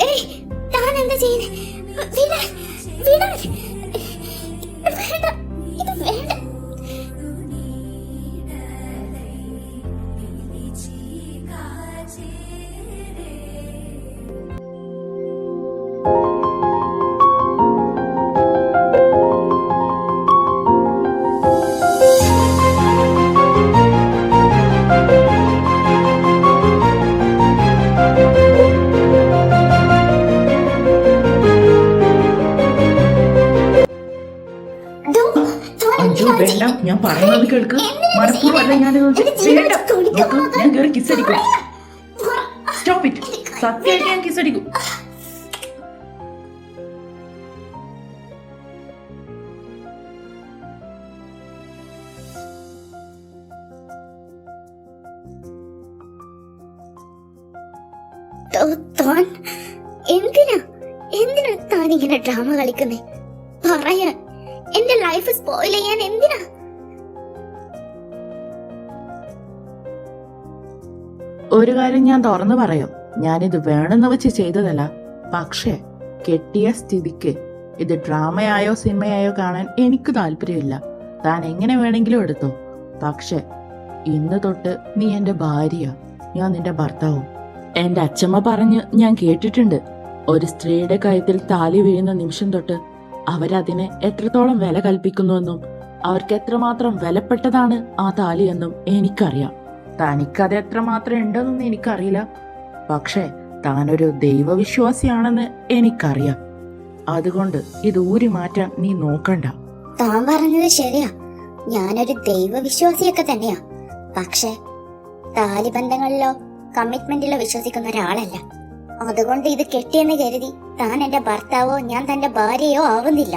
ഏയ്, താൻ എന്താ ചെയ്യുന്നേ? വിടാൻ, വിടാൻ. വേണ്ട, ഇത് വേണ്ട. വേണ്ട, ഞാൻ പറയുന്നത് കേൾക്ക്. മനഃപൂർവ്വമല്ല ഞാനിത്. വേണ്ട, നോക്ക്, ഞാൻ കയറി കിസ്സടിക്കും. Stop it. സത്യമായിട്ട് ഞാൻ കിസ്സടിക്കും. താൻ എന്തിനാ താൻ ഇങ്ങനെ ഡ്രാമ കളിക്കുന്നേ? പറയാൻ, എന്റെ ലൈഫ് സ്പോയിൽ ചെയ്യാൻ എന്തിനാ? ഒരു കാര്യം ഞാൻ തുറന്നു പറയാം, ഞാനിത് വേണമെന്ന് വെച്ച് ചെയ്തതല്ല. പക്ഷേ കെട്ടിയ സ്ഥിതിക്ക് ഇത് ഡ്രാമയായോ സിനിമയായോ കാണാൻ എനിക്ക് താല്പര്യമില്ല. താൻ എങ്ങനെ വേണമെങ്കിലും എടുത്തോ. പക്ഷെ ഇന്ന് തൊട്ട് നീ എന്റെ ഭാര്യ, ഞാൻ നിന്റെ ഭർത്താവും. എന്റെ അച്ഛമ്മ പറഞ്ഞ് ഞാൻ കേട്ടിട്ടുണ്ട്, ഒരു സ്ത്രീയുടെ കഴുത്തിൽ താലി വീഴുന്ന നിമിഷം തൊട്ട് അവരതിനെ എത്രത്തോളം വില കൽപ്പിക്കുന്നുവെന്നും അവർക്ക് എത്രമാത്രം വിലപ്പെട്ടതാണ് ആ താലി എന്നും എനിക്കറിയാം. തനിക്കത് എത്രമാത്രം ഉണ്ടെന്നും എനിക്കറിയില്ല. പക്ഷെ താനൊരു ദൈവവിശ്വാസിയാണെന്ന് എനിക്കറിയാം. അതുകൊണ്ട് ഇത് ഊരി മാറ്റാൻ നീ നോക്കണ്ട. താൻ പറഞ്ഞത് ശരിയാ, ഞാനൊരു ദൈവവിശ്വാസിയൊക്കെ തന്നെയാ. പക്ഷെ താലിബന്ധങ്ങളിലോ കമ്മിറ്റ്മെന്റിലോ വിശ്വസിക്കുന്ന ഒരാളല്ല. അതുകൊണ്ട് ഇത് കെട്ടിയെന്ന് കരുതി താൻ എന്റെ ഭർത്താവോ ഞാൻ തന്റെ ഭാര്യയോ ആവുന്നില്ല.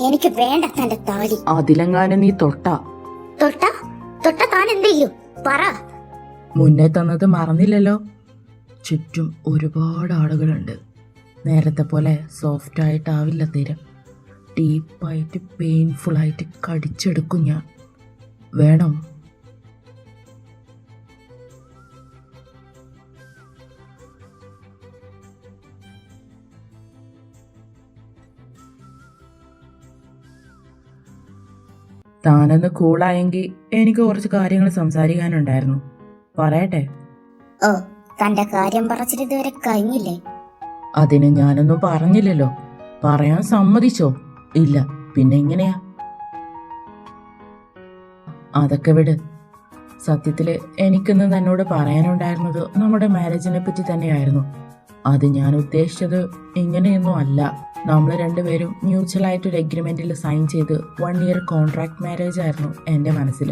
എനിക്ക് വേണ്ട തന്റെ താലി. അതിലെങ്ങാനും നീ തൊട്ടാ താൻ എന്ത് ചെയ്യും? പറ. മുന്നേ തന്നത് മറന്നില്ലല്ലോ. ചുറ്റും ഒരുപാട് ആളുകളുണ്ട്. നേരത്തെ പോലെ സോഫ്റ്റ് ആയിട്ടാവില്ല തീരം. ഡീപ്പായിട്ട് പെയിൻഫുൾ ആയിട്ട് കടിച്ചെടുക്കും ഞാൻ. വേണോ? താനൊന്ന് കൂളായെങ്കിൽ എനിക്ക് കുറച്ച് കാര്യങ്ങൾ സംസാരിക്കാനുണ്ടായിരുന്നു. പറയട്ടെ? ഓ, തന്റെ കാര്യം പറച്ചിട്ട് ഇതുവരെ കഴിഞ്ഞില്ലേ? അതിന് ഞാനൊന്നും പറഞ്ഞില്ലല്ലോ. പറയാൻ സമ്മതിച്ചോ? ഇല്ല, പിന്നെ എങ്ങനെയാ? അതൊക്കെ വിട്. സത്യത്തില് എനിക്കിന്ന് തന്നോട് പറയാനുണ്ടായിരുന്നത് നമ്മുടെ മാരേജിനെ പറ്റി തന്നെയായിരുന്നു. അത് ഞാൻ ഉദ്ദേശിച്ചത് ഇങ്ങനെയൊന്നും അല്ല. നമ്മൾ രണ്ടുപേരും മ്യൂച്വലായിട്ടൊരു എഗ്രിമെന്റിൽ സൈൻ ചെയ്ത് 1 ഇയർ കോൺട്രാക്ട് മാരേജ് ആയിരുന്നു എൻ്റെ മനസ്സിൽ.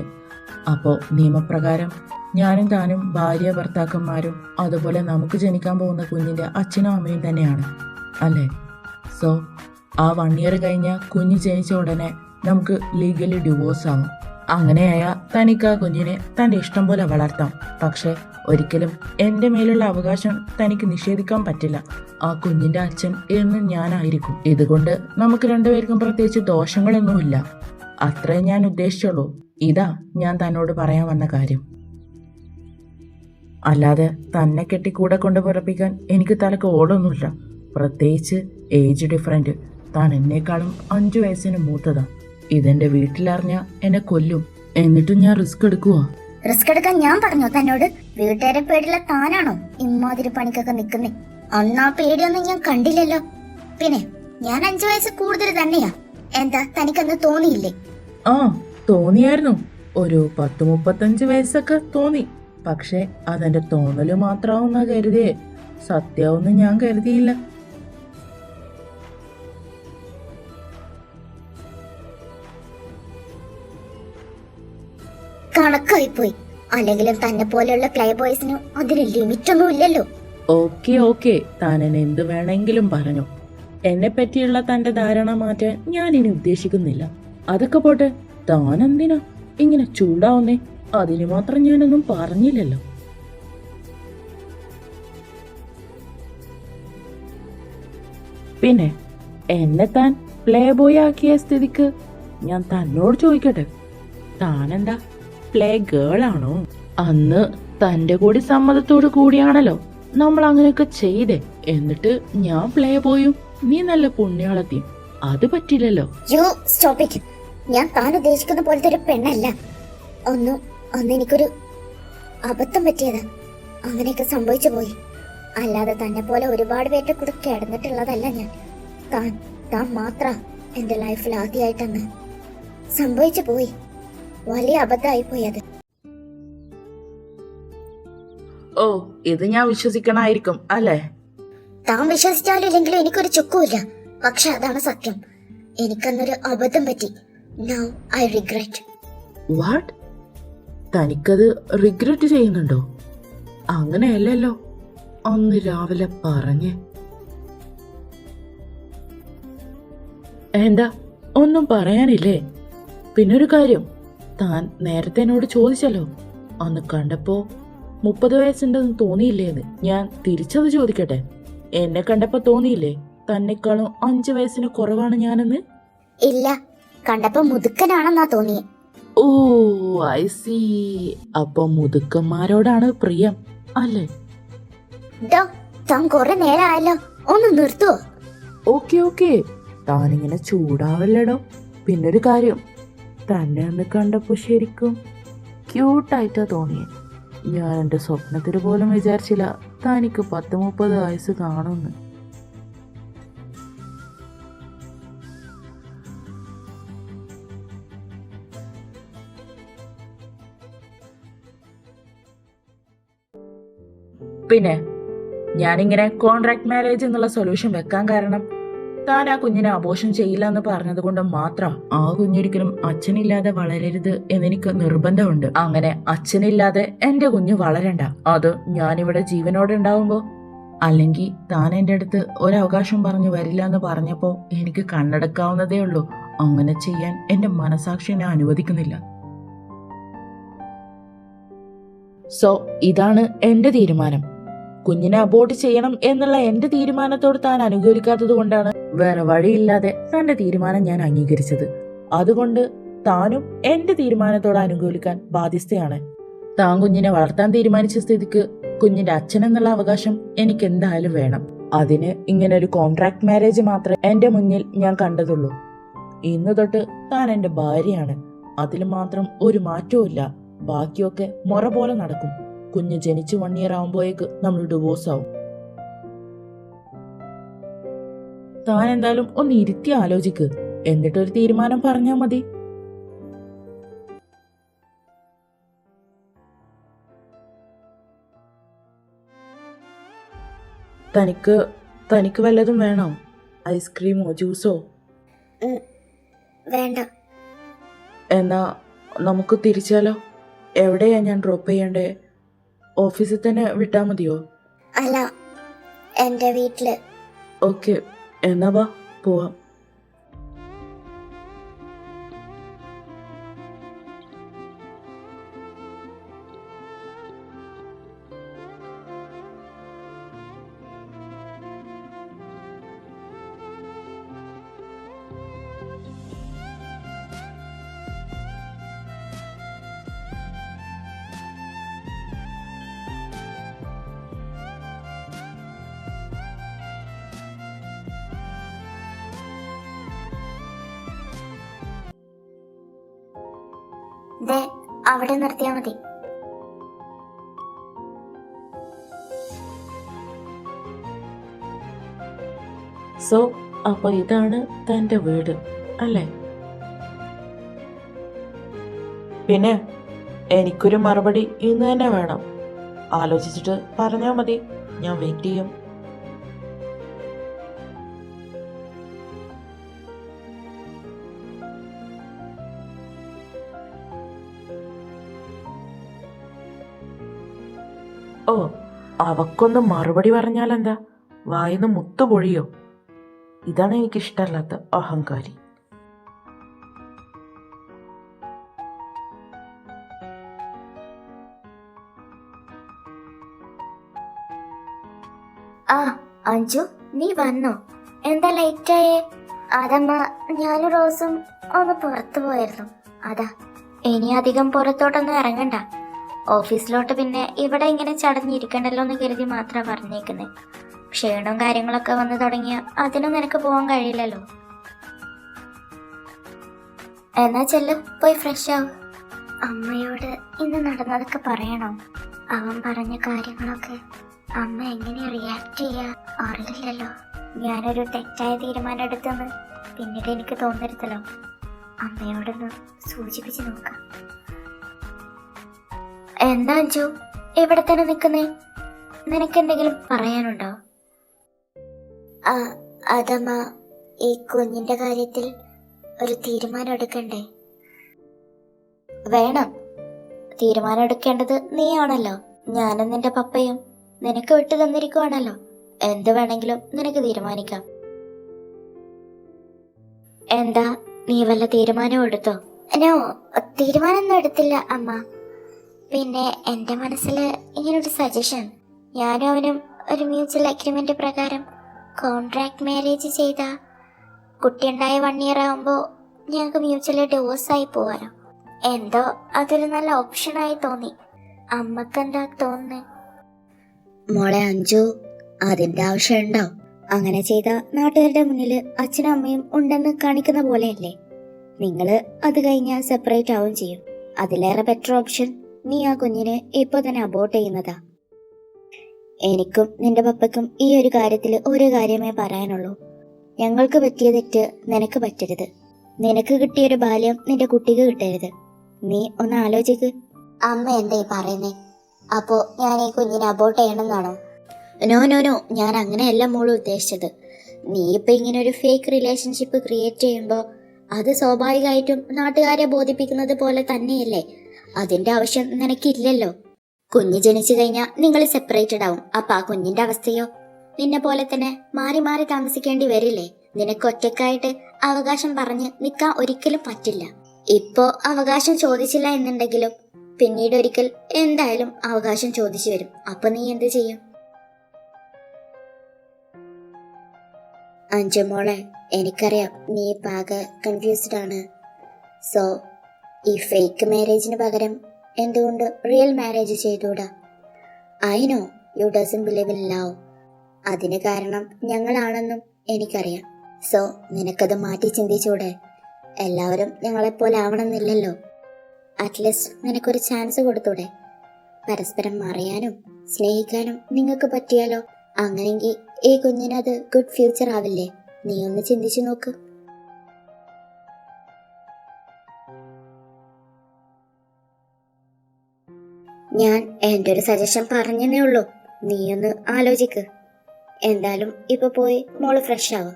അപ്പോൾ നിയമപ്രകാരം ഞാനും താനും ഭാര്യ ഭർത്താക്കന്മാരും അതുപോലെ നമുക്ക് ജനിക്കാൻ പോകുന്ന കുഞ്ഞിൻ്റെ അച്ഛനും അമ്മയും തന്നെയാണ്, അല്ലേ? സോ ആ 1 ഇയർ കഴിഞ്ഞ കുഞ്ഞ് ജനിച്ച ഉടനെ നമുക്ക് ലീഗലി ഡിവോഴ്സ് ആവും. അങ്ങനെയായ തനിക്ക് ആ കുഞ്ഞിനെ തൻ്റെ ഇഷ്ടം പോലെ വളർത്താം. പക്ഷെ ഒരിക്കലും എൻ്റെ മേലുള്ള അവകാശം തനിക്ക് നിഷേധിക്കാൻ പറ്റില്ല. ആ കുഞ്ഞിൻ്റെ അച്ഛൻ എന്നും ഞാനായിരിക്കും. ഇതുകൊണ്ട് നമുക്ക് രണ്ടുപേർക്കും പ്രത്യേകിച്ച് ദോഷങ്ങളൊന്നുമില്ല. അത്രേ ഞാൻ ഉദ്ദേശിച്ചുള്ളൂ. ഇതാ ഞാൻ തന്നോട് പറയാൻ വന്ന കാര്യം. അല്ലാതെ തന്നെ കെട്ടി കൂടെ കൊണ്ട് പിറപ്പിക്കാൻ എനിക്ക് തലക്ക് ഓടൊന്നുമില്ല. പ്രത്യേകിച്ച് ഏജ് ഡിഫറൻറ്റ്. താൻ എന്നേക്കാളും 5 വയസ്സിന് മൂത്തതാ. ഇതെന്റെ വീട്ടിലറിഞ്ഞ എന്നെ കൊല്ലും. എന്നിട്ടും ഞാൻ റിസ്ക് എടുക്കുവാ. റിസ്ക് എടുക്കാൻ ഞാൻ പറഞ്ഞോ തന്നോട്? വീട്ടുകാരെ പേടിയുള്ള താനാണോ ഇമ്മാതിരി പണിക്കൊക്കെ നിക്കുന്നേ? അന്നാ പേടിയൊന്നും ഞാൻ കണ്ടില്ലല്ലോ. പിന്നെ ഞാൻ 5 വയസ്സ് കൂടുതൽ തന്നെയാ. എന്താ തനിക്കന്ന് തോന്നിയില്ലേ? ആ, തോന്നിയായിരുന്നു. ഒരു 10-35 വയസ്സൊക്കെ തോന്നി. പക്ഷെ അതെന്റെ തോന്നല് മാത്രമാവുന്ന കരുതിയേ, സത്യമാവുന്ന ഞാൻ കരുതിയില്ല. കണക്കായിപ്പോയി. അല്ലെങ്കിലും തന്നെ പോലെയുള്ള പ്ലേ ബോയ്സിന് അതിന് ലിമിറ്റ് ഒന്നും ഇല്ലല്ലോ. ഓക്കെ, താൻ എന്നെ എന്ത് വേണമെങ്കിലും പറഞ്ഞു. എന്നെ പറ്റിയുള്ള തന്റെ ധാരണ മാറ്റാൻ ഞാൻ ഇനി ഉദ്ദേശിക്കുന്നില്ല. അതൊക്കെ പോട്ടെ, താൻ എന്തിനാ ഇങ്ങനെ ചൂടാവുന്നേ? അതിന് മാത്രം ഞാനൊന്നും പറഞ്ഞില്ലല്ലോ. പിന്നെ എന്നെ താൻ പ്ലേ ബോയ് ആക്കിയ സ്ഥിതിക്ക് ഞാൻ തന്നോട് ചോദിക്കട്ടെ, താനെന്താ പ്ലേ ഗേൾ ആണോ? അന്ന് തന്റെ കൂടി സമ്മതത്തോടു കൂടിയാണല്ലോ നമ്മൾ അങ്ങനെയൊക്കെ ചെയ്തേ. എന്നിട്ട് ഞാൻ പ്ലേ ബോയും നീ നല്ല പുണ്യാളത്തിയും. അത് പറ്റില്ലല്ലോ. You stop it. ഞാൻ താൻ ഉദ്ദേശിക്കുന്ന പോലത്തെ ഒരു പെണ്ണല്ല. ഒന്ന് എനിക്കൊരു അബദ്ധം പറ്റിയതാ. അങ്ങനെയൊക്കെ സംഭവിച്ചു പോയി. അല്ലാതെ തന്നെ പോലെ ഒരുപാട് പേരുടെ കൂടെ കിടന്നിട്ടുള്ളതല്ല ഞാൻ. താൻ മാത്ര എന്റെ ലൈഫിൽ ആദ്യമായിട്ടന്ന് സംഭവിച്ചു പോയി. വലിയ അബദ്ധമായി പോയി അത്. ഓ, ഇത് ഞാൻ വിശ്വസിക്കണായിരിക്കും അല്ലേ? താൻ വിശ്വസിച്ചാലും ഇല്ലെങ്കിലും എനിക്കൊരു ചുക്കുമില്ല. പക്ഷെ അതാണ് സത്യം. എനിക്കന്നൊരു അബദ്ധം പറ്റി. Now I regret. വാട്ട്? തനിക്കത് റിഗ്രറ്റ് ചെയ്യുന്നുണ്ടോ? അങ്ങനെയല്ലല്ലോ അന്ന് രാവിലെ പറഞ്ഞേ. എന്താ, ഒന്നും പറയാനില്ലേ? പിന്നൊരു കാര്യം, താൻ നേരത്തെ എന്നോട് ചോദിച്ചല്ലോ, അന്ന് കണ്ടപ്പോ 30 വയസ്സുണ്ടെന്ന് തോന്നിയില്ലേന്ന്. ഞാൻ തിരിച്ചത് ചോദിക്കട്ടെ, എന്നെ കണ്ടപ്പോ തോന്നിയില്ലേ തന്നെക്കാളും 5 വയസ്സിന് കുറവാണ് ഞാനെന്ന്? ഇല്ല, കണ്ടപ്പോ മുതുക്കനാണെന്നാ തോന്നിയേ. ഓ, ഐ സി. അപ്പൊ മുതുക്കന്മാരോടാണ് പ്രിയം അല്ലേ? താൻ കുറെ നേരമായല്ലോ, ഒന്ന് നിർത്തുവോ? ഓക്കെ, താനിങ്ങനെ ചൂടാവല്ലടോ. പിന്നൊരു കാര്യം, തന്നെ അന്ന് കണ്ടപ്പോ ശരിക്കും ക്യൂട്ടായിട്ടാ തോന്നിയേ. ഞാൻ എൻ്റെ സ്വപ്നത്തിൽ പോലും വിചാരിച്ചില്ല തനിക്ക് 10-30 വയസ്സ് കാണുമെന്ന്. പിന്നെ ഞാനിങ്ങനെ കോൺട്രാക്ട് മാരേജ് എന്നുള്ള സൊല്യൂഷൻ വെക്കാൻ കാരണം, താൻ ആ കുഞ്ഞിനെ അബോർഷൻ ചെയ്യില്ല എന്ന് പറഞ്ഞത് കൊണ്ട് മാത്രം. ആ കുഞ്ഞൊരിക്കലും അച്ഛനില്ലാതെ വളരരുത് എന്നെനിക്ക് നിർബന്ധമുണ്ട്. അങ്ങനെ അച്ഛനില്ലാതെ എന്റെ കുഞ്ഞ് വളരണ്ട. അത് ഞാനിവിടെ ജീവനോടെ ഉണ്ടാവുമ്പോ. അല്ലെങ്കിൽ താൻ എന്റെ അടുത്ത് ഒരവകാശം പറഞ്ഞു വരില്ല എന്ന് പറഞ്ഞപ്പോ എനിക്ക് കണ്ണടക്കാവുന്നതേ ഉള്ളൂ. അങ്ങനെ ചെയ്യാൻ എന്റെ മനസാക്ഷി എന്നെ അനുവദിക്കുന്നില്ല. സോ ഇതാണ് എന്റെ തീരുമാനം. കുഞ്ഞിനെ അബോർട്ട് ചെയ്യണം എന്നുള്ള എന്റെ തീരുമാനത്തോട് താൻ അനുകൂലിക്കാത്തത് കൊണ്ടാണ് വേറെ വഴിയില്ലാതെ തന്റെ തീരുമാനം ഞാൻ അംഗീകരിച്ചത്. അതുകൊണ്ട് താനും എന്റെ തീരുമാനത്തോട് അനുകൂലിക്കാൻ ബാധ്യസ്ഥയാണ്. താൻ കുഞ്ഞിനെ വളർത്താൻ തീരുമാനിച്ച സ്ഥിതിക്ക് കുഞ്ഞിന്റെ അച്ഛൻ എന്നുള്ള അവകാശം എനിക്ക് എന്തായാലും വേണം. അതിന് ഇങ്ങനെ ഒരു കോൺട്രാക്ട് മാരേജ് മാത്രമേ എന്റെ മുന്നിൽ ഞാൻ കണ്ടതുള്ളൂ. ഇന്നു തൊട്ട് താൻ എന്റെ ഭാര്യയാണ്. അതിൽ മാത്രം ഒരു മാറ്റവും ഇല്ല. ബാക്കിയൊക്കെ മുറ പോലെ നടക്കും. കുഞ്ഞ് ജനിച്ച് 1 ഇയർ ആവുമ്പോഴേക്ക് നമ്മൾ ഡിവോഴ്സ് ആവും. താൻ എന്തായാലും ഒന്ന് ഇരുത്തി ആലോചിക്ക്, എന്നിട്ടൊരു തീരുമാനം പറഞ്ഞാ മതി. തനിക്ക് വല്ലതും വേണോ? ഐസ്ക്രീമോ ജ്യൂസോ? വേണ്ട. എന്നാ നമുക്ക് തിരിച്ചാലോ? എവിടെയാ ഞാൻ ഡ്രോപ്പ് ചെയ്യണ്ടേ? ഓഫീസിൽ തന്നെ വിട്ടാ മതിയോ? അല്ല, എന്റെ വീട്ടില്. ഓക്കെ, എന്നാ വാ പോവാം. ദേ, അവിടെ നിർത്തിയാ മതി. സോ അപ്പൊ ഇതാണ് തന്റെ വീട് അല്ലേ? പിന്നെ എനിക്കൊരു മറുപടി ഇന്ന് തന്നെ വേണം. ആലോചിച്ചിട്ട് പറഞ്ഞാൽ മതി, ഞാൻ വെയിറ്റ് ചെയ്യും. ഓ, അവക്കൊന്ന് മറുപടി പറഞ്ഞാലെന്താ? വായിന്ന് മുത്തു പൊഴിയോ? ഇതാണ് എനിക്കിഷ്ടമല്ലാത്ത അഹങ്കാരി. ആ അഞ്ജു, നീ വന്നോ? എന്താ ലേറ്റായേ? അതമ്മ, ഞാനും റോസും ഒന്ന് പുറത്തു പോയിരുന്നു. അതാ. ഇനി അധികം പുറത്തോട്ടൊന്നും ഇറങ്ങണ്ട. ഓഫീസിലോട്ട് പിന്നെ ഇവിടെ ഇങ്ങനെ ചടഞ്ഞിരിക്കണ്ടല്ലോ എന്ന് കരുതി മാത്രം പറഞ്ഞേക്കുന്നേ. ക്ഷീണവും കാര്യങ്ങളൊക്കെ വന്നു തുടങ്ങിയ അതിനും നിനക്ക് പോകാൻ കഴിയില്ലല്ലോ. എന്നാ ചെല്ലു, പോയി ഫ്രഷ് ആവും. അമ്മയോട് ഇന്ന് നടന്നതൊക്കെ പറയണോ? അവൻ പറഞ്ഞ കാര്യങ്ങളൊക്കെ അമ്മ എങ്ങനെ റിയാക്ട് ചെയ്യാ അറിയില്ലല്ലോ. ഞാനൊരു തെറ്റായ തീരുമാനം എടുത്തെന്ന് പിന്നീട് എനിക്ക് തോന്നരുതല്ലോ. അമ്മയോടൊന്ന് സൂചിപ്പിച്ച് നോക്കാം. എന്താ അഞ്ജു ഇവിടെ തന്നെ നിൽക്കുന്നേ? നിനക്കെന്തെങ്കിലും പറയാനുണ്ടോ? അതമ്മ, ഈ കുഞ്ഞിന്റെ കാര്യത്തിൽ ഒരു തീരുമാനം എടുക്കണ്ടേ? വേണം. തീരുമാനം എടുക്കേണ്ടത് നീയാണല്ലോ. ഞാനും നിന്റെ പപ്പയും നിനക്ക് വിട്ടു തന്നിരിക്കുവാണല്ലോ. എന്ത് വേണമെങ്കിലും നിനക്ക് തീരുമാനിക്കാം. എന്താ, നീ വല്ല തീരുമാനവും എടുത്തോ? നോ, തീരുമാനമൊന്നും എടുത്തില്ല അമ്മ. പിന്നെ എന്റെ മനസ്സിൽ ഇങ്ങനൊരു സജഷൻ. ഞാനും അവനും ഒരു മ്യൂച്വൽ അഗ്രിമെന്റ് പ്രകാരം കോൺട്രാക്ട് മാരേജ് ചെയ്ത കുട്ടിയുണ്ടായ 1 year ആകുമ്പോൾ ഞങ്ങൾക്ക് മ്യൂച്വലി ഡിവോഴ്സായി പോവാനോ? എന്തോ അതൊരു നല്ല ഓപ്ഷനായി തോന്നി. അമ്മക്കെന്താ തോന്നുന്നേ? മോളെ അഞ്ജു, അതിന്റെ ആവശ്യമുണ്ടോ? അങ്ങനെ ചെയ്ത നാട്ടുകാരുടെ മുന്നിൽ അച്ഛനും അമ്മയും ഉണ്ടെന്ന് കാണിക്കുന്ന പോലെയല്ലേ? നിങ്ങള് അത് കഴിഞ്ഞാൽ സെപ്പറേറ്റ് ആവും ചെയ്യും. അതിലേറെ ബെറ്റർ ഓപ്ഷൻ നീ ആ കുഞ്ഞിനെ ഇപ്പൊ തന്നെ അബോർട്ട് ചെയ്യുന്നതാ. എനിക്കും നിന്റെ പപ്പയ്ക്കും ഈ ഒരു കാര്യത്തിൽ ഒരു കാര്യമേ പറയാനുള്ളൂ. ഞങ്ങൾക്ക് പറ്റിയ തെറ്റ് നിനക്ക് പറ്റരുത്. നിനക്ക് കിട്ടിയൊരു ബാല്യം നിന്റെ കുട്ടിക്ക് കിട്ടരുത്. നീ ഒന്ന് ആലോചിക്ക്. അമ്മ എന്തായി പറയുന്നേ? അപ്പോ ഞാൻ ഈ കുഞ്ഞിനെ അബോർട്ട് ചെയ്യണമെന്നാണോ? നോ നോ നോ, ഞാൻ അങ്ങനെയല്ല മോള് ഉദ്ദേശിച്ചത്. നീ ഇപ്പൊ ഇങ്ങനെ ഒരു ഫേക്ക് റിലേഷൻഷിപ്പ് ക്രിയേറ്റ് ചെയ്യുമ്പോൾ അത് സ്വാഭാവികമായിട്ടും നാട്ടുകാരെ ബോധിപ്പിക്കുന്നത് പോലെ തന്നെയല്ലേ? അതിന്റെ ആവശ്യം നിനക്കില്ലല്ലോ. കുഞ്ഞ് ജനിച്ചു കഴിഞ്ഞാൽ നിങ്ങൾ സെപ്പറേറ്റഡ് ആവും. അപ്പൊ ആ കുഞ്ഞിന്റെ അവസ്ഥയോ? നിന്നെ പോലെ തന്നെ മാറി മാറി താമസിക്കേണ്ടി വരില്ലേ? നിനക്ക് ഒറ്റക്കായിട്ട് അവകാശം പറഞ്ഞ് നിൽക്കാൻ ഒരിക്കലും പറ്റില്ല. ഇപ്പോ അവകാശം ചോദിച്ചില്ല എന്നുണ്ടെങ്കിലും പിന്നീട് ഒരിക്കൽ എന്തായാലും അവകാശം ചോദിച്ചു വരും. അപ്പൊ നീ എന്ത് ചെയ്യും? അഞ്ജു മോളെ, എനിക്കറിയാം നീ പാകെ കൺഫ്യൂസ്ഡ് ആണ്. സോ ഈ ഫേക്ക് മാരേജിന് പകരം എന്തുകൊണ്ട് റിയൽ മാരേജ് ചെയ്തൂടാ? I know you doesn't believe in love. അതിന് കാരണം ഞങ്ങളാണെന്നും എനിക്കറിയാം. സോ നിനക്കത് മാറ്റി ചിന്തിച്ചൂടെ? എല്ലാവരും ഞങ്ങളെപ്പോലെ ആവണമെന്നില്ലല്ലോ. അറ്റ്ലീസ്റ്റ് നിനക്കൊരു ചാൻസ് കൊടുത്തൂടെ? പരസ്പരം അറിയാനും സ്നേഹിക്കാനും നിങ്ങൾക്ക് പറ്റിയാലോ? അങ്ങനെയെങ്കിൽ ഈ കുഞ്ഞിനത് ഗുഡ് ഫ്യൂച്ചർ ആവില്ലേ? നീ ഒന്ന് ചിന്തിച്ചു നോക്ക്. ഞാൻ എൻ്റെ ഒരു സജഷൻ പറഞ്ഞതേ ഉള്ളൂ. നീ ഒന്ന് ആലോചിക്ക്. എന്തായാലും ഇപ്പൊ പോയി മോള് ഫ്രഷ് ആവും.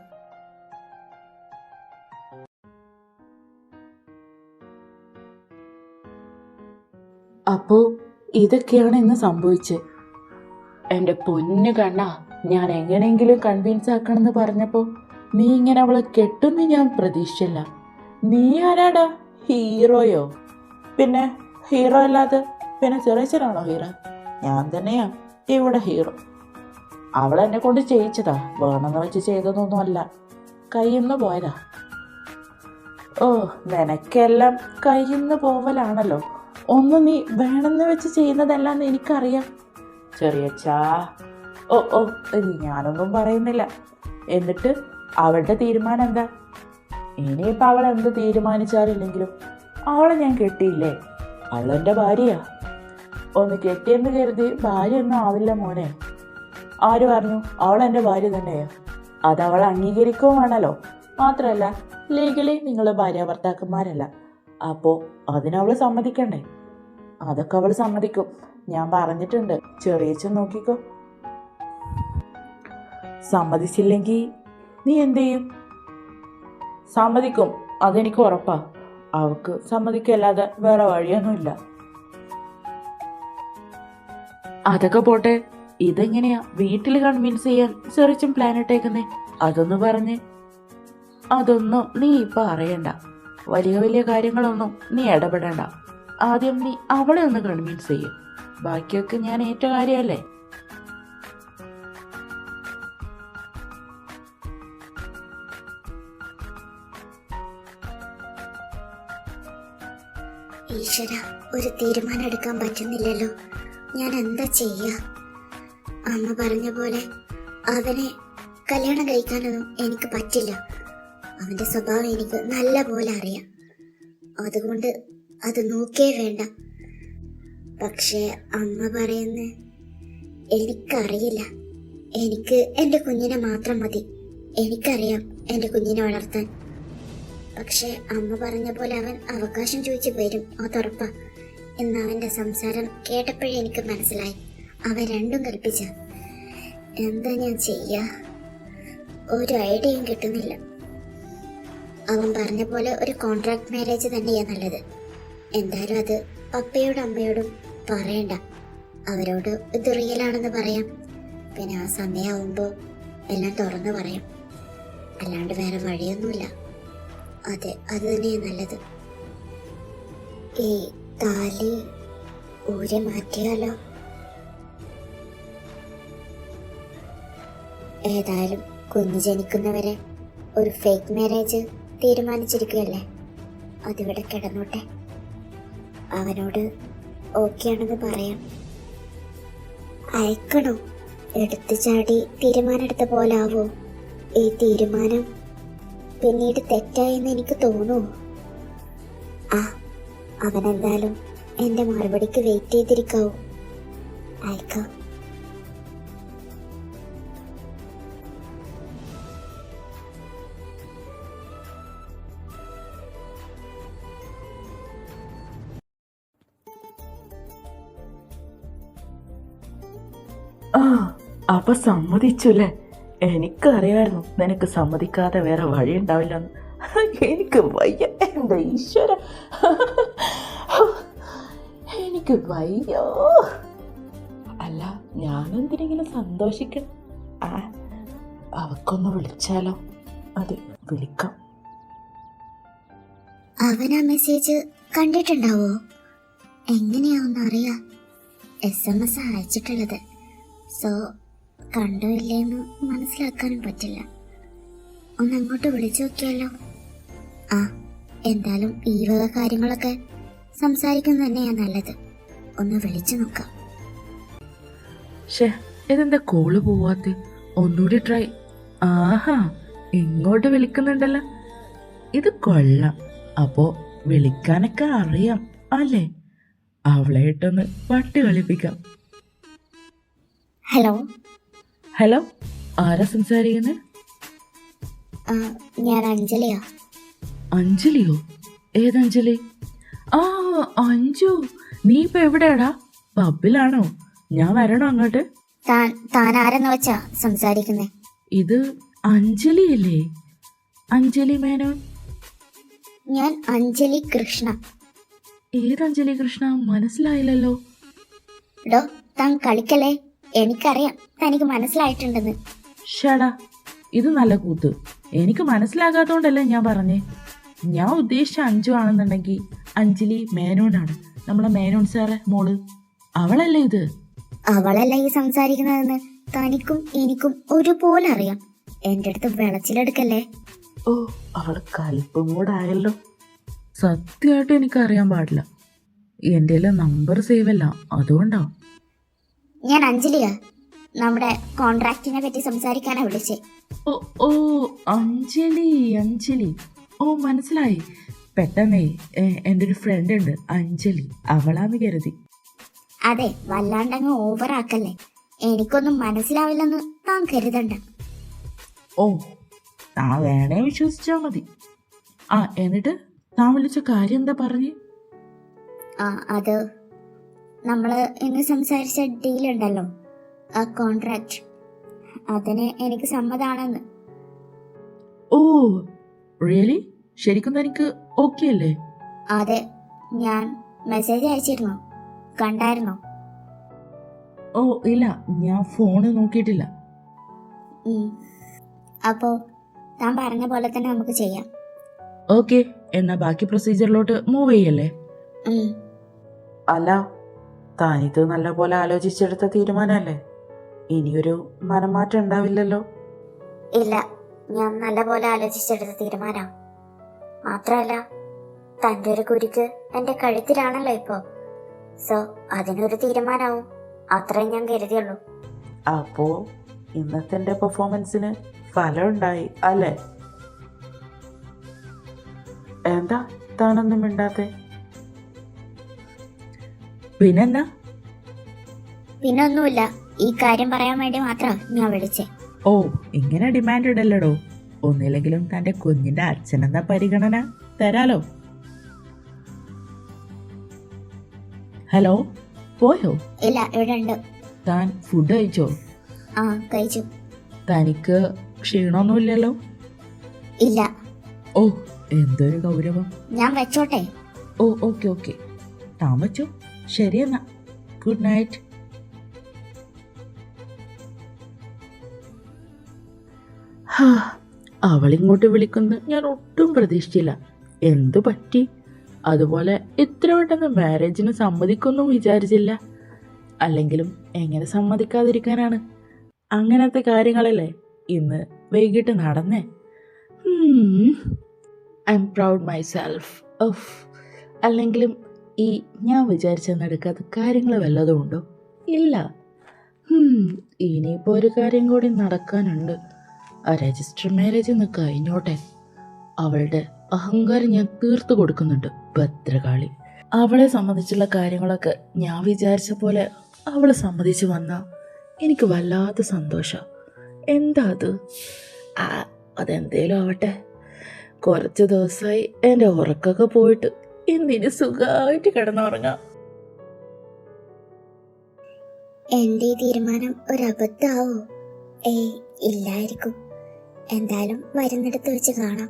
അപ്പോ ഇതൊക്കെയാണ് ഇന്ന് സംഭവിച്ചത്. എന്റെ പൊന്നു കണ്ണാ, ഞാൻ എങ്ങനെയെങ്കിലും കൺവിൻസ് ആക്കണമെന്ന് പറഞ്ഞപ്പോ നീ ഇങ്ങനെ അവളെ കെട്ടുന്ന് ഞാൻ പ്രതീക്ഷിച്ചില്ല. നീ ആരാടാ? ഹീറോയോ? പിന്നെ ഹീറോ അല്ലാതെ പിന്നെ ചെറിയച്ചനാണോ ഹീറോ? ഞാൻ തന്നെയാ ഇവിടെ ഹീറോ. അവളെന്നെ കൊണ്ട് ചെയ്യിച്ചതാ, വേണമെന്ന് വെച്ച് ചെയ്തതൊന്നും അല്ല, കയ്യിന്ന് പോയതാ. ഓ, നിനക്കെല്ലാം കയ്യിന്ന് പോവലാണല്ലോ. ഒന്നും നീ വേണമെന്ന് വെച്ച് ചെയ്യുന്നതല്ലാന്ന് എനിക്കറിയാം ചെറിയച്ചാ. ഓ ഓ, ഞാനൊന്നും പറയുന്നില്ല. എന്നിട്ട് അവളുടെ തീരുമാനം എന്താ? ഇനിയിപ്പോൾ അവൾ എന്ത് തീരുമാനിച്ചാലില്ലെങ്കിലും അവളെ ഞാൻ കെട്ടിയില്ലേ? അവളെൻ്റെ ഭാര്യയാ. ഒന്ന് കെട്ടിയെന്ന് കരുതി ഭാര്യ ഒന്നും ആവില്ല മോനെ. ആര് പറഞ്ഞു? അവളെൻ്റെ ഭാര്യ തന്നെയാ. അത് അവൾ അംഗീകരിക്കുകയും വേണമല്ലോ. മാത്രമല്ല ലീഗലി നിങ്ങൾ ഭാര്യ ഭർത്താക്കന്മാരല്ല. അപ്പോൾ അതിനവൾ സമ്മതിക്കണ്ടേ? അതൊക്കെ അവൾ സമ്മതിക്കും. ഞാൻ പറഞ്ഞിട്ടുണ്ട്. ചെറിയച്ഛൻ നോക്കിക്കോ. സമ്മതിച്ചില്ലെങ്കിൽ നീ എന്ത് ചെയ്യും? സമ്മതിക്കും, അതെനിക്ക് ഉറപ്പാ. അവൾക്ക് സമ്മതിക്കല്ലാതെ വേറെ വഴിയൊന്നുമില്ല. അതൊക്കെ പോട്ടെ, ഇതെങ്ങനെയാ വീട്ടിൽ കൺവിൻസ് ചെയ്യാൻ ചെറിയച്ഛൻ പ്ലാൻ ഇട്ടേക്കുന്നേ? അതൊന്ന് പറഞ്ഞ്. അതൊന്നും നീ ഇപ്പൊ അറിയണ്ട. വലിയ വലിയ കാര്യങ്ങളൊന്നും നീ ഇടപെടണ്ട. ആദ്യം നീ അവളെ ഒന്ന് കൺവിൻസ് ചെയ്യും. ബാക്കിയൊക്കെ ഞാൻ ഏറ്റ കാര്യമല്ലേ. ഈശ്വര, ഒരു തീരുമാനം എടുക്കാൻ പറ്റുന്നില്ലല്ലോ. ഞാൻ എന്താ ചെയ്യാ? അമ്മ പറഞ്ഞ പോലെ അവനെ കല്യാണം കഴിക്കാനൊന്നും എനിക്ക് പറ്റില്ല. അവന്റെ സ്വഭാവം എനിക്ക് നല്ല പോലെ അറിയാം. അതുകൊണ്ട് അത് നോക്കേ വേണ്ട. പക്ഷേ അമ്മ പറയുന്ന എനിക്കറിയില്ല. എനിക്ക് എൻ്റെ കുഞ്ഞിനെ മാത്രം മതി. എനിക്കറിയാം എൻ്റെ കുഞ്ഞിനെ വളർത്താൻ. പക്ഷേ അമ്മ പറഞ്ഞ പോലെ അവൻ അവകാശം ചോദിച്ചു വരും, അതുറപ്പാ. എന്ന് അവൻ്റെ സംസാരം കേട്ടപ്പോഴേ എനിക്ക് മനസ്സിലായി. അവൻ രണ്ടും കൽപ്പിച്ച. എന്താ ഞാൻ ചെയ്യാ? ഒരു ഐഡിയയും കിട്ടുന്നില്ല. അവൻ പറഞ്ഞ പോലെ ഒരു കോൺട്രാക്ട് മാരേജ് തന്നെയാ നല്ലത്. എന്തായാലും അത് പപ്പയോടും അമ്മയോടും പറയണ്ട. അവരോട് ഇത് റിയലാണെന്ന് പറയാം. പിന്നെ ആ സമയമാവുമ്പോൾ എല്ലാം തുറന്നു പറയാം. അല്ലാണ്ട് വേറെ വഴിയൊന്നുമില്ല. അതെ, അത് തന്നെയാ നല്ലത്. ഈ താലി ഊരി മാറ്റിയാലോ? ഏതായാലും കുഞ്ഞ് ജനിക്കുന്നവരെ ഒരു ഫേക്ക് മാരേജ് തീരുമാനിച്ചിരിക്കുകയല്ലേ. അതിവിടെ കിടന്നോട്ടെ. അവനോട് ഓക്കെ ആണെന്ന് പറയാം. അയക്കണോ? എടുത്തു ചാടി തീരുമാനം പോലെ ആവോ ഈ തീരുമാനം? പിന്നീട് തെറ്റായെന്ന് എനിക്ക് തോന്നുമോ? അവനെന്തായാലും എന്റെ മറുപടിക്ക് വെയിറ്റ് ചെയ്തിരിക്കാവൂ. അയക്കാം. അപ്പൊ സമ്മതിച്ചുല്ലേ? എനിക്കറിയായിരുന്നു നിനക്ക് സമ്മതിക്കാതെ വേറെ വഴി ഉണ്ടാവില്ലെന്ന്. എനിക്ക് വയ്യ, എന്താ ഈശ്വര, എനിക്ക് വയ്യോ. അല്ല, ഞാനെന്തിനെങ്കിലും സന്തോഷിക്കണം. അവക്കൊന്ന് വിളിച്ചാലോ? അതെ, വിളിക്കാം. അവൻ ആ മെസ്സേജ് കണ്ടിട്ടുണ്ടാവോ? എങ്ങനെയാവുന്ന അറിയാം. SMS അയച്ചിട്ടുള്ളത്. സോ കണ്ടോ ഇല്ലേന്ന് മനസ്സിലാക്കാനും പറ്റില്ല. ഒന്ന് അങ്ങോട്ട് വിളിച്ചു നോക്കിയാലോ? എന്തായാലും ഈ വക കാര്യങ്ങളൊക്കെ സംസാരിക്കുന്നത് തന്നെയാ നല്ലത്. ഒന്ന് വിളിച്ചു നോക്കാം. ഇതെന്താ കോള് പോവാത്ത? ഒന്നുകൂടി ട്രൈ. ആഹാ, ഇങ്ങോട്ട് വിളിക്കുന്നുണ്ടല്ലോ. ഇത് കൊള്ളാം. അപ്പോ വിളിക്കാനൊക്കെ അറിയാം അല്ലേ? അവളായിട്ടൊന്ന് പട്ടി കളിപ്പിക്കാം. ഹലോ. ഹലോ, ആരാ സംസാരിക്കുന്നത്? ഞാൻ അഞ്ജലിയാ. അഞ്ജലിയോ? ഏതഞ്ജലി? അഞ്ജു, നീ ഇപ്പൊ എവിടെയാടാ? പബ്ബിലാണോ? ഞാൻ വരണോ അങ്ങോട്ട്? താൻ ആരെന്ന് വെച്ചാ സംസാരിക്കുന്നേ? ഇത് അഞ്ജലി അല്ലേ? അഞ്ജലി മേനോൻ. ഞാൻ അഞ്ജലി കൃഷ്ണ. ഏതഞ്ജലി കൃഷ്ണ? മനസ്സിലായില്ലല്ലോ. താൻ കളിക്കല്ലേ. എനിക്കറിയാം തനിക്ക് മനസ്സിലായിട്ടുണ്ടെന്ന്. ഷടാ, ഇത് നല്ല കൂത്ത്. എനിക്ക് മനസ്സിലാകാത്തോണ്ടല്ലേ ഞാൻ പറഞ്ഞേ. ഞാൻ ഉദ്ദേശിച്ച അഞ്ജു ആണെന്നുണ്ടെങ്കിൽ അഞ്ജലി മേനോനാണ്. നമ്മളെ മേനോൻ സാറെ മോള്. അവളല്ലേ ഇത്? അവളല്ല ഈ സംസാരിക്കുന്നതെന്ന് തനിക്കും എനിക്കും ഒരുപോലെ അറിയാം. എന്റെ അടുത്ത് വിളച്ചിലെടുക്കല്ലേ. അവള് കലിപ്പും കൂടെ ആയല്ലോ. സത്യമായിട്ട് എനിക്കറിയാൻ പാടില്ല. എൻ്റെ നമ്പർ സേവ് അല്ല, അതുകൊണ്ടാ. ഞാൻ അഞ്ജലിയാ. നമ്മുടെ കോൺട്രാക്റ്റിനെ പറ്റി സംസാരിക്കാനാ വിളിച്ചേ. അഞ്ജലി. മനസ്സിലായി. പെട്ടെന്നേ എൻ്റെ ഒരു ഫ്രണ്ട് ഉണ്ട് അഞ്ജലി, അവളാന്ന് കരുതി. അതെ, വല്ലാണ്ടങ്ങ് ഓവറാക്കല്ലേ. എനിക്കൊന്നും മനസ്സിലാവില്ലെന്ന് താൻ കരുതണ്ട. താൻ വേണേ വിശ്വസിച്ചാ മതി. എന്നിട്ട് താൻ വിളിച്ച കാര്യം എന്താ പറഞ്ഞേ? അത് നമ്മള് ഇന്ന് സംസാരിച്ച ഡീലുണ്ടല്ലോ, ആ കോൺട്രാക്ട്, അതിന് എനിക്ക് സമ്മതാണെന്ന്. റിയലി? ശരിക്കും തനിക്ക് ഓക്കെ അല്ലേ? അതെ, ഞാൻ മെസ്സേജ് അയച്ചിരുന്നു, കണ്ടായിരുന്നോ? ഇല്ല, ഞാൻ ഫോണ് നോക്കിയിട്ടില്ല. അപ്പോ താൻ പറഞ്ഞ പോലെ തന്നെ നമുക്ക് ചെയ്യാം. ഓക്കെ, എന്നാ ബാക്കി പ്രൊസീജിയറിലോട്ട് മൂവ് ചെയ്യല്ലേ? അല്ല, താനിത് നല്ല പോലെ ആലോചിച്ചെടുത്ത തീരുമാനമല്ലേ? ഇനിയൊരു മനംമാറ്റം ഉണ്ടാവില്ലല്ലോ? ഇല്ല, ഞാൻ നല്ല പോലെ ആലോചിച്ചെടുത്ത തീരുമാനം. മാത്രമല്ല തന്റെ ഒരു കുരുക്ക് എന്റെ കഴുത്തിലാണല്ലോ ഇപ്പോ. സോ അതിനൊരു തീരുമാനാവും, അത്രയും ഞാൻ കരുതിയുള്ളൂ. അപ്പോ ഇന്നത്തെ എൻ്റെ പെർഫോമൻസിന് ഫലം ഉണ്ടായി അല്ലേ? എന്താ താനൊന്നും മിണ്ടാത്തെ? പിന്നെന്താ? പിന്നെ ഒന്നുമില്ല, ഈ കാര്യം പറയാൻ വേണ്ടി മാത്രം ഞാൻ വിളിച്ചേ. ഓ, ഇങ്ങനെ ഡിമാൻഡ് ഇടല്ലടോ. ഒന്നില്ലെങ്കിലും തന്റെ കുഞ്ഞിന്റെ അച്ഛനെന്ന പരിഗണന തരാലോ. ഹലോ, പോയോ? ഇല്ല, ഇവിടെ ഉണ്ട്. താൻ ഫുഡ് കഴിച്ചോ? ആ, കഴിച്ചു. തനിക്ക് ക്ഷീണമൊന്നുമില്ലല്ലോ? ഇല്ല. ഓ, എന്തൊരു ഗൗരവം. ഞാൻ വെച്ചോട്ടെ? ഓ, ഓക്കെ ഓക്കെ, താൻ വെച്ചോ. ശരി എന്നാ, ഗുഡ് നൈറ്റ്. അവളിങ്ങോട്ട് വിളിക്കുന്നത് ഞാൻ ഒട്ടും പ്രതീക്ഷിച്ചില്ല. എന്തു പറ്റി? അതുപോലെ ഇത്ര പെട്ടെന്ന് മാരേജിന് സമ്മതിക്കൊന്നും വിചാരിച്ചില്ല. അല്ലെങ്കിലും എങ്ങനെ സമ്മതിക്കാതിരിക്കാനാണ്? അങ്ങനത്തെ കാര്യങ്ങളല്ലേ ഇന്ന് വൈകിട്ട് നടന്നേ. I am proud myself. അല്ലെങ്കിലും ഈ ഞാൻ വിചാരിച്ച നടക്കാത്ത കാര്യങ്ങൾ വല്ലതും ഉണ്ടോ? ഇല്ല. ഇനിയിപ്പോൾ ഒരു കാര്യം കൂടി നടക്കാനുണ്ട്. ആ രജിസ്റ്റർ മാരേജ് ഒന്ന് കഴിഞ്ഞോട്ടെ. അവളുടെ അഹങ്കാരം ഞാൻ തീർത്തു കൊടുക്കുന്നുണ്ട്. ഭദ്രകാളി. അവളെ സംബന്ധിച്ചുള്ള കാര്യങ്ങളൊക്കെ ഞാൻ വിചാരിച്ച പോലെ അവള് സമ്മതിച്ചു വന്ന എനിക്ക് വല്ലാത്ത സന്തോഷം. എന്താ അത്? അതെന്തേലും ആവട്ടെ. കുറച്ച് ദിവസമായി എൻ്റെ ഉറക്കൊക്കെ പോയിട്ട് ഇന്നിനി സുഖമായിട്ട് കിടന്നുറങ്ങാം. എന്റെ ഈ തീരുമാനം ഒരു അബദ്ധാവോ? ഏയ്, ഇല്ലായിരിക്കും. എന്തായാലും വരുന്നിടത്ത് വെച്ച് കാണാം.